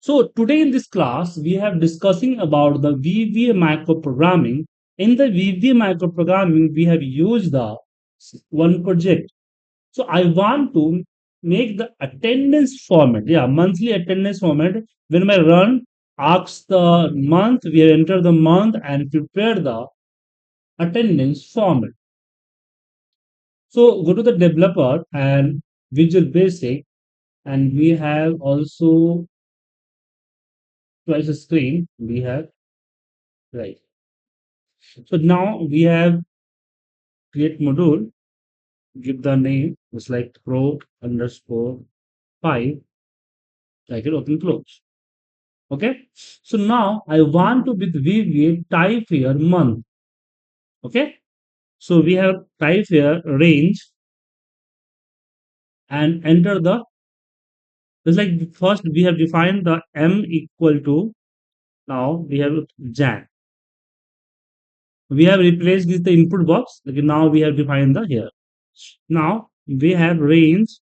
So today in this class, we have discussing about the VBA macro programming. In the VBA macro programming, we have used the one project. So I want to make the attendance format, monthly attendance format. When my run asks the month, we enter the month and prepare the attendance format. So go to the developer and Visual Basic, and we have also twice the screen. We have right. So now we have create module, give the name, just like pro underscore 5, like it open close. Okay. So now I want to with VBA type here month. Okay. So we have type here range and enter the, just like first we have defined the M equal to, now we have Jan. We have replaced with the input box. Okay, now we have defined the here. Now we have range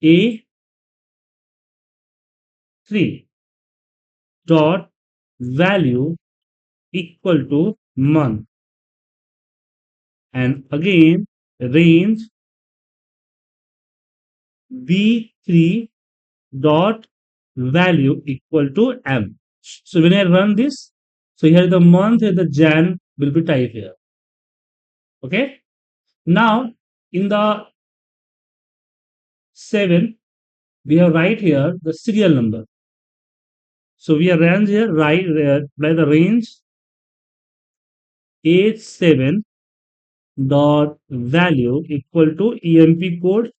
A3 dot value equal to month, and again range v3 dot value equal to m. So when I run this, so here the month, here the Jan will be typed here. Okay. Now in the 7, we have right here the serial number. So we arrange here right by the range A7 dot value equal to EMP code,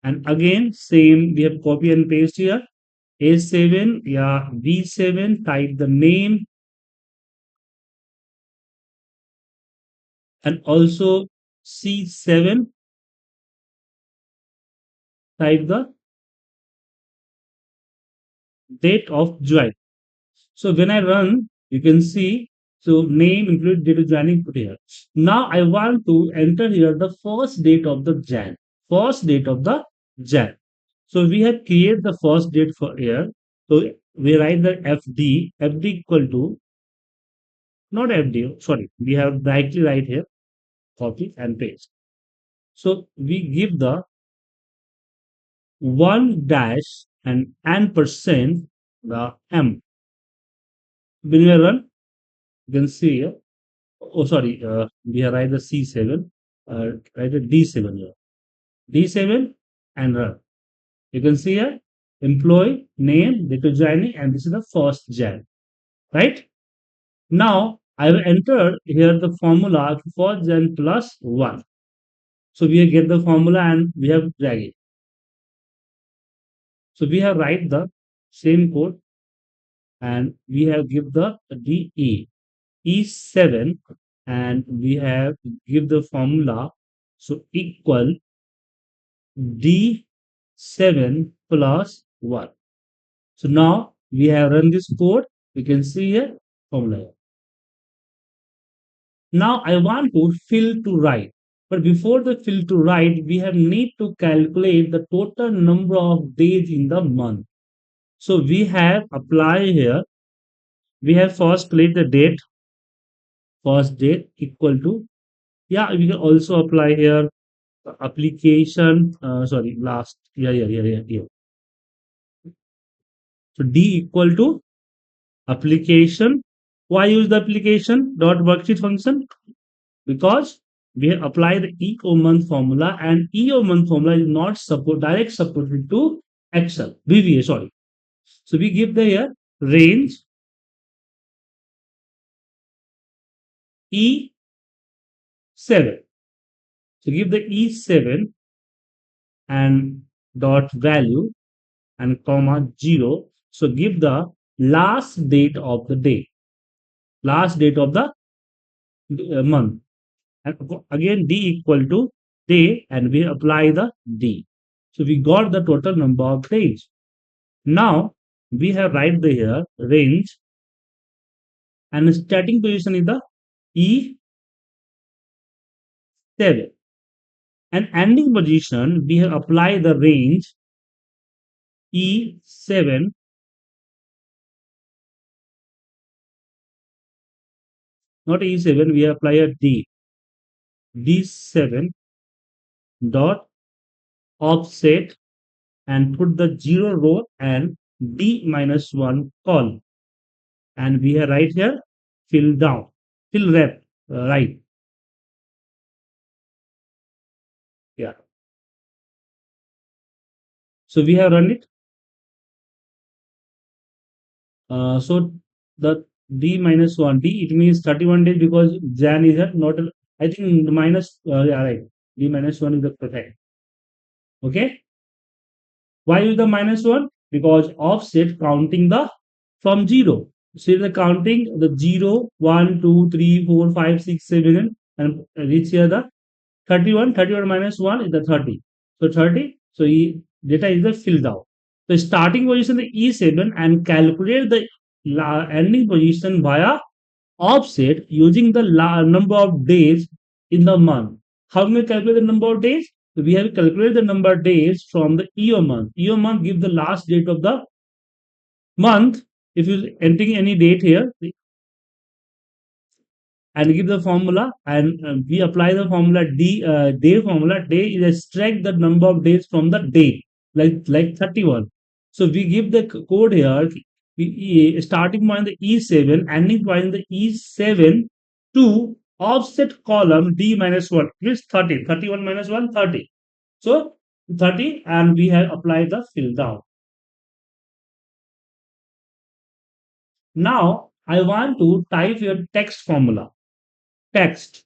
and again same we have copy and paste here A7, V7, type the name, and also C7, type the date of join. So when I run, you can see, so name include date of joining put here. Now I want to enter here the first date of the Jan. First date of the Jan. So we have created the first date for here. So we write the FD equal to, not FD, sorry, we have directly right here, copy and paste. So we give the 1 dash and %, the M. When we run, you can see here, oh sorry, we have write the C7, write a D7 here. D7 and run. You can see here, employee, name, date of joining, and this is the first Jan, right? Now I will enter here the formula for Jan plus 1. So we get the formula and we have drag it. So we have write the same code and we have give the DE E7, and we have give the formula, so equal D7 plus 1. So now we have run this code. We can see here formula. Now I want to fill to right. But before the fill to right, we have need to calculate the total number of days in the month. So we have apply here. We have first create the date, first date equal to, we can also apply here application, sorry, last, here. So D equal to application. Why use the application dot worksheet function? Because we have applied the EO month formula, and EO month formula is not direct supported to Excel, VBA, sorry. So we give the here range E7. So give the E7 and dot value and comma 0. So give the last date of the day, last date of the month, and again D equal to day, and we apply the D. So we got the total number of days. Now we have write the here range, and the starting position is the E7, and ending position we have applied the range E7, not E7, we apply a D. D7 dot offset and put the 0 row and D minus 1 column. And we have right here fill down, fill rep, right. Yeah. So we have run it. So the D minus 1, D, it means 31 days because Jan is not, I think the minus, yeah, right. D minus 1 is the correct. Okay. Why is the minus 1? Because offset counting the from 0. So the counting the 0, 1, 2, 3, 4, 5, 6, 7, and reach here the 31. 31 minus 1 is the 30. So 30. So data is the filled out. The starting position the E7 and calculate the ending position via offset using the number of days in the month. How can we calculate the number of days? So we have calculated the number of days from the year month. Year month gives the last date of the month. If you entering any date here, and give the formula, and we apply the formula day formula. Day is extract the number of days from the date, like 31. So we give the code here, starting point the E7, ending point the E7 to offset column D minus 1, which is 30. 31 minus 1, 30. So 30, and we have applied the fill down. Now I want to type your text formula. Text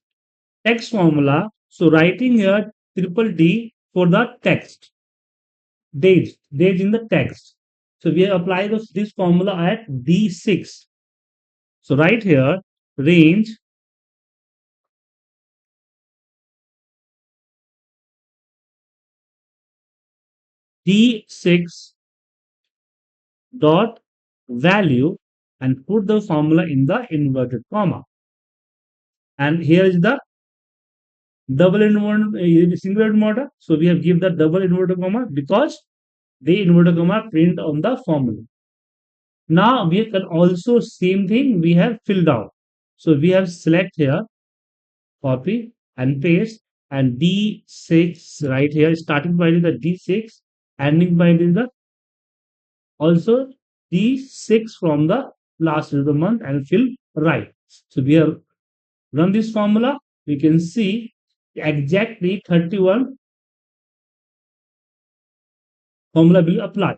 formula. So writing here triple D for the text. Days in the text. So we apply this formula at D6. So right here, range D6 dot value and put the formula in the inverted comma. And here is the double inverted single inverter. So we have give the double inverted comma because the inverted comma print on the formula. Now we can also same thing we have filled out. So we have select here, copy and paste, and D6 right here. Starting point is the D6, ending point is the also D6 from the last of the month and fill right. So we have run this formula. We can see exactly 31 formula will apply.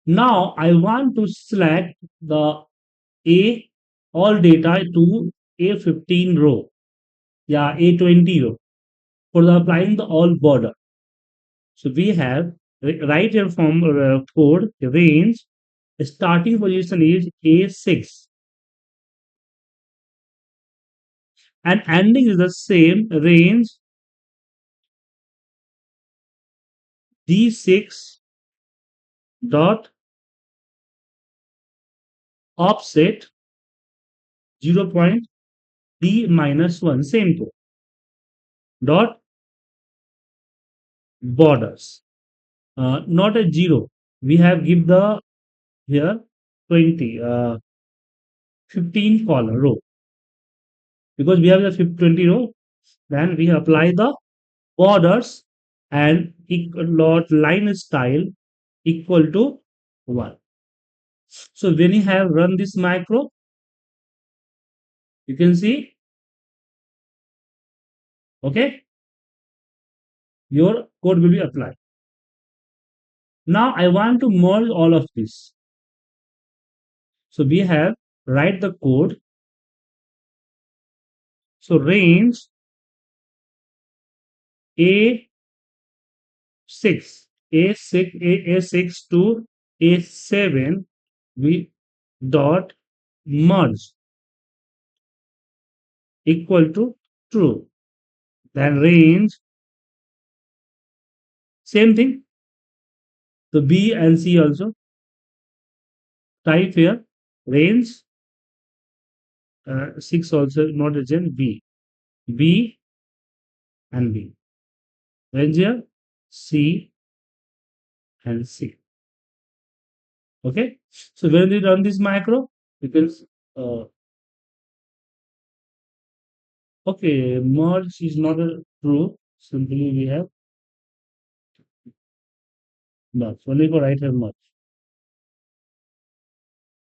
Now I want to select the A all data to A15 row. Yeah, A20 row for the applying the all border. So we have right here from code range starting position is A6 and ending is the same range D6 dot offset 0 point D minus 1 same code dot borders. Not a 0. We have give the here 20 15 column row because we have the 20 row. Then we apply the borders and line style equal to 1. So when you have run this macro, you can see, okay, your code will be applied. Now I want to merge all of this. So we have write the code. So range A6, A6 to A7, we dot merge equal to true. Then range, same thing. So B and C also type here range 6 also not a gen B and B. Range here C and C. Okay. So when we run this macro, you can uh, okay, merge is not a true. Simply we have merge. Only for right hand merge.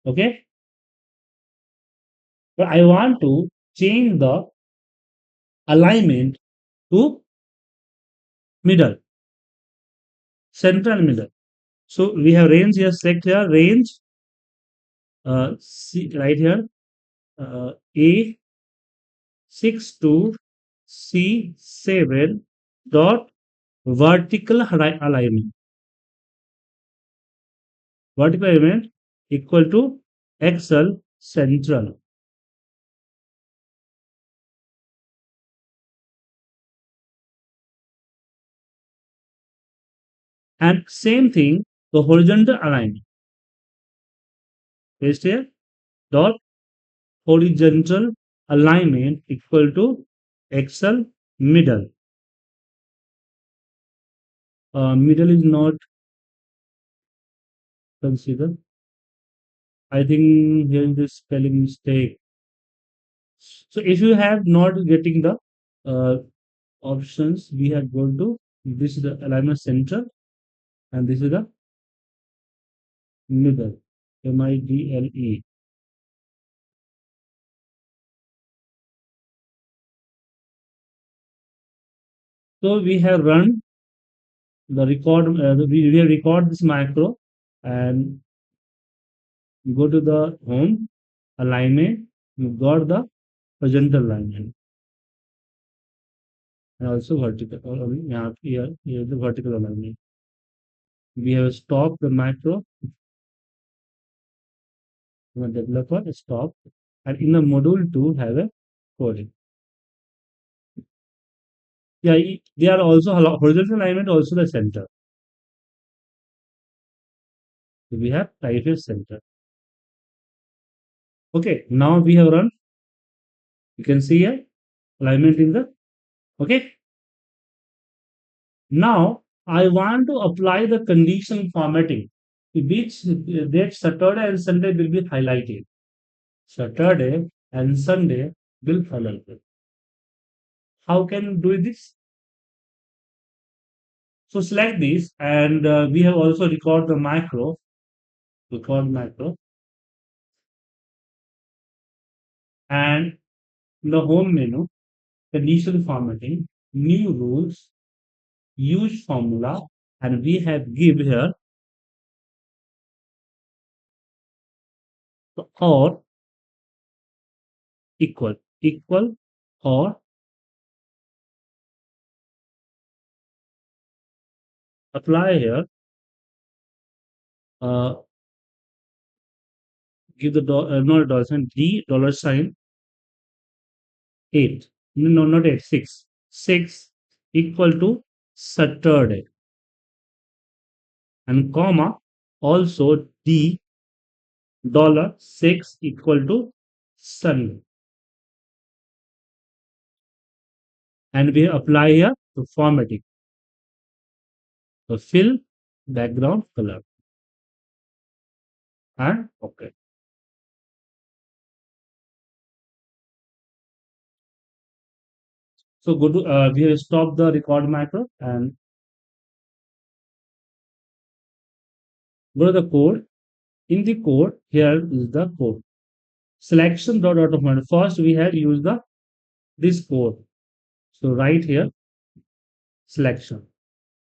Okay. But I want to change the alignment to middle, central middle. So we have range here, select here, range, C, right here, A62 C7 dot vertical alignment. Vertical alignment equal to XL central. And same thing, the horizontal alignment. Paste here, dot horizontal alignment equal to XL middle. Middle is not considered. I think here is the spelling mistake. So if you have not getting the uh, options, we have gone to this is the alignment center and this is the middle. MIDLE. So we have run the record. We have record this macro and you go to the home alignment. You got the horizontal alignment and also vertical. Here the vertical alignment. We have stopped the macro. The developer stop and in the module 2 have a coding. Yeah, they are also horizontal alignment, also the center. So we have type is center. Okay, now we have run. You can see here alignment in the okay. Now I want to apply the condition formatting, which that Saturday and Sunday will be highlighted. Saturday and Sunday will highlighted. How can you do this? So select this, and we have also record the macro. Record macro, and in the home menu, condition formatting, new rules, use formula, and we have give here the or equal or apply here, uh, give the not dollar sign d dollar sign 8, no, not 8, 6 equal to Saturday, and comma also d dollar 6 equal to Sunday, and we apply here the formatting, the fill background color, and okay. So go to we have stopped the record macro and go to the code. In the code, here is the code. Selection dot automatic. First we have used the this code. So right here selection,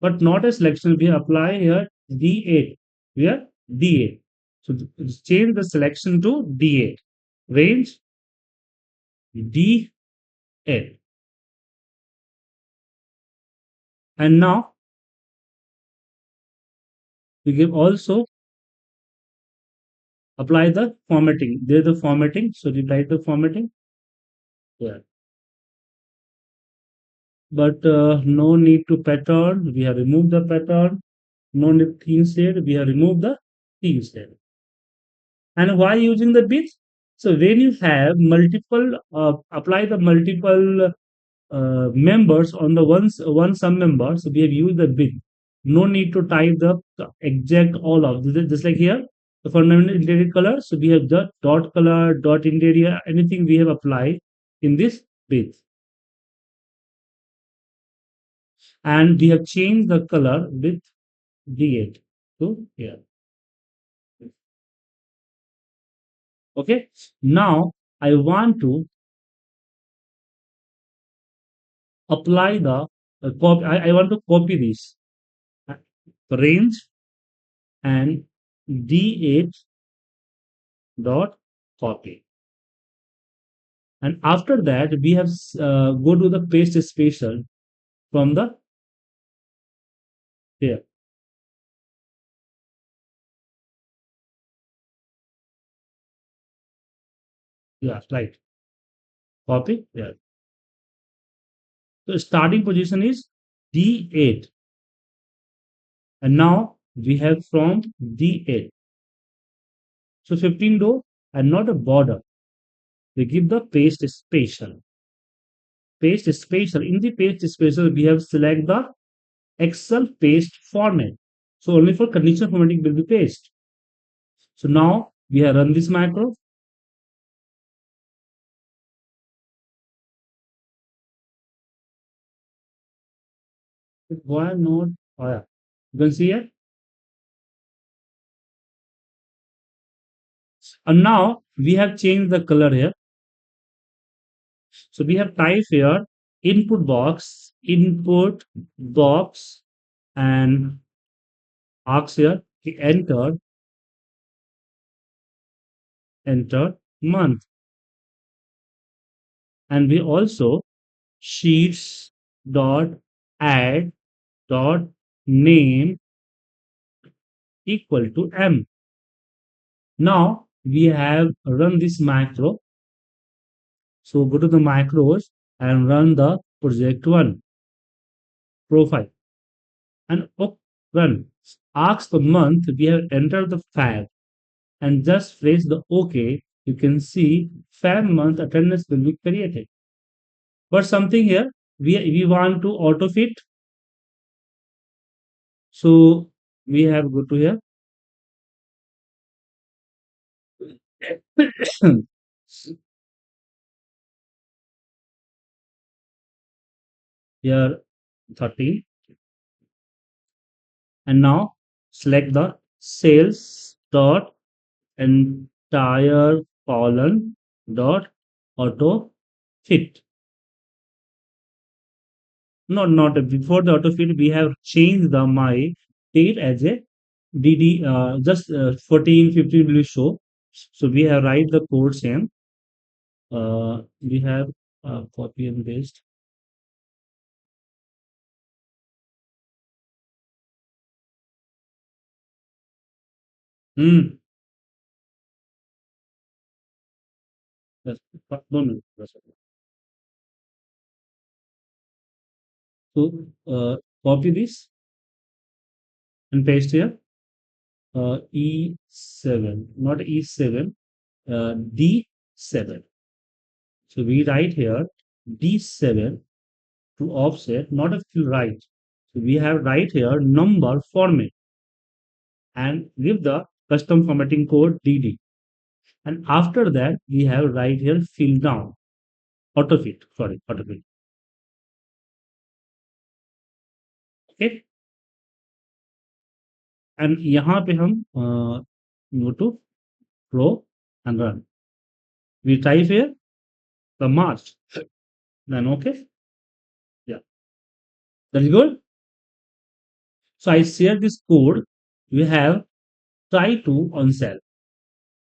but not a selection. We apply here D8. We are D8. So change the selection to D8. Range D8. And now we give also apply the formatting. There's the formatting. So we write the formatting. Yeah. But no need to pattern. We have removed the pattern. No need theme state. We have removed the theme state. And why using the bits? So when you have multiple, apply the multiple members on the one sum member. So we have used the bit. No need to type the exact all of this. Just like here. the fundamental interior color. So we have the dot color, dot interior, anything we have applied in this page. And we have changed the color with D8 to here. Okay. Now I want to apply the copy. I want to copy this range and D8 dot copy. And after that, we have go to the paste special from the here. Yeah, right. Copy. Yeah. So starting position is D8. And now we have from D8. So 15 row and not a border. We give the paste special. Paste special. In the paste special, we have select the Excel paste format. So only for conditional formatting will be paste. So now we have run this macro. Why not? Oh yeah. You can see here. And now we have changed the color here. So we have type here input box, and ask here enter month. And we also sheets dot add dot name equal to M. Now we have run this macro. So go to the macros and run the project one profile and run. Ask the month. We have entered the fab and just press the OK. You can see fab month attendance will be created. But something here we want to auto fit. So we have go to here. Here 30, and now select the sales dot entire column dot auto fit. No, not before the auto fit. We have changed the my date as a DD. Just 14, 15 will show. So we have write the code same. We have copy and paste. Hmm. Yes. No, no. That's okay. So copy this and paste here. E7, not E7, D7. So we write here D7 to offset, not a fill right. So we have write here number format and give the custom formatting code DD. And after that, we have write here fill down, autofit, sorry, autofit. Okay. And यहाँ पे हम go to pro and run. We type here the March. Then okay. Yeah. That is good. So I share this code. We have try to on cell.